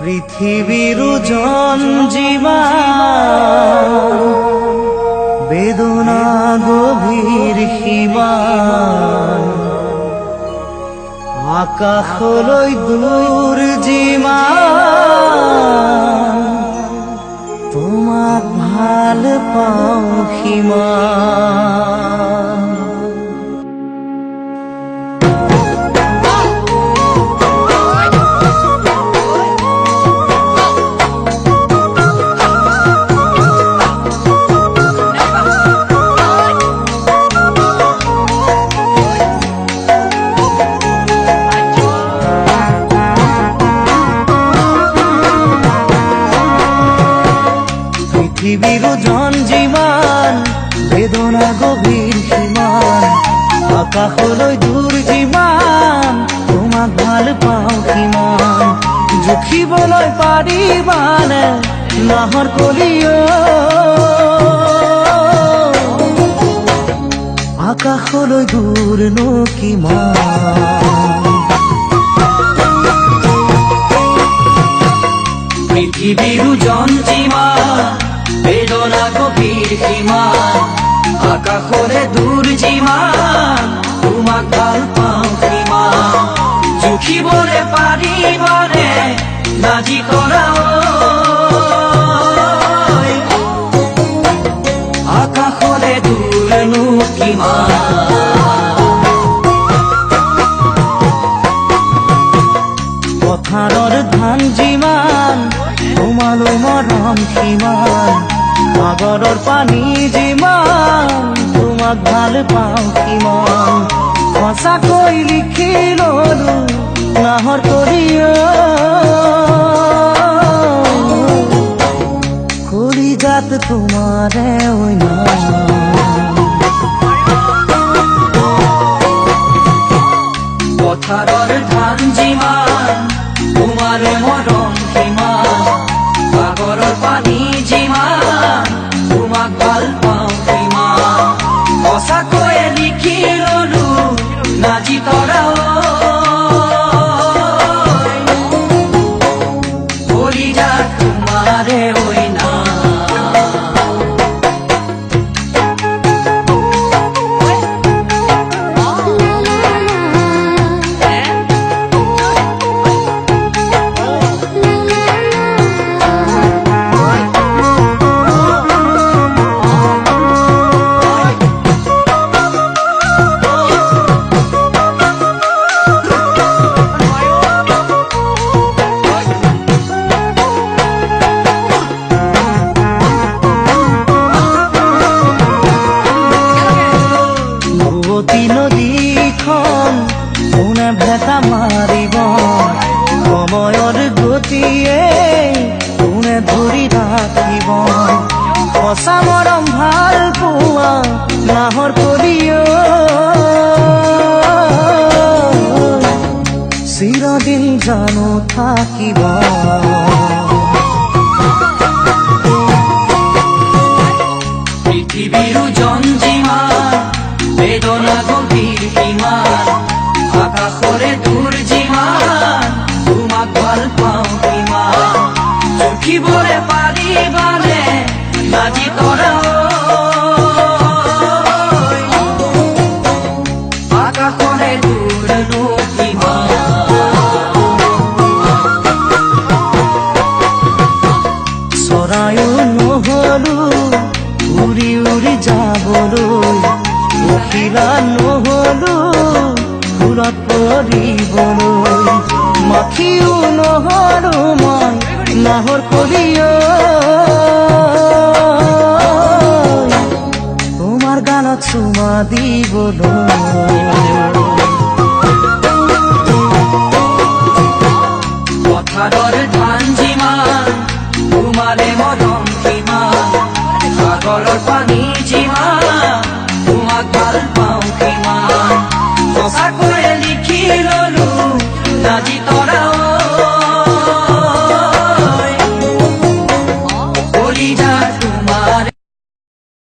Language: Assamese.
পৃথিবীর জঞ্জিমা বেদনা গভীর সীমা আকাশলৈ দূর জিমা তোমাক ভাল পাওঁ সীমা পৃথিবীর জঞ্জিমান বেদনা গভীর সীমান আকাশলৈ দূর জিমান তোমাক ভাল পাওঁ কিমান জুখিবলৈ পাৰিবানে নাহৰ কলিও আকাশলৈ দূৰনো কিমান পৃথিবীৰ জঞ্জিমান বেদনা গভীৰ সীমান আকাশলে দূৰ জিমান তোমাক ভাল পাওঁ কিমান জুখিবলে পাৰিবানে নাজি কৰা আকাশলে দূৰনো কিমান পথাৰৰ ধান যিমান তোমালৈ মৰম সিমান সাগৰৰ পানী যিমান তোমাক ভাল পাওঁ কিমান সঁচাকৈ লিখি ললো নাহৰ কলিও কলিজাত তোমাৰে অন্য পথাৰৰ ধান যিমান তোমাৰে মৰম সিমান সাগৰৰ পানী যিমান তোমাক ভাল পাওঁ কিমান সঁচাকৈ লিখি ললো নাজি তৰা কলিজাত তোমাৰে অইনা নদীখন কোনে ভেটা মাৰিব সময়ৰ গতিয়ে কোনে ধৰি ৰাখিব সঁচা মৰম ভাল পোৱা নাহৰ কলিও চিৰদিন জানো থাকিব পৃথিবীৰ জঞ্জিমান বেদনা গভীৰ সীমান আকাশলে দূৰ জিমান তোমাক ভাল পাওঁ কিমান জুখিবলে পাৰিবানে নাজি তৰা আকাশলে দূৰনো কিমান চৰায়ো নহলো উৰি উৰি যাবলৈ পখিলা নহলো ফুলত পৰিবলৈ মাখিও নহলো মই নাহৰ কলিও তোমাৰ গানত চুমা দিবলৈ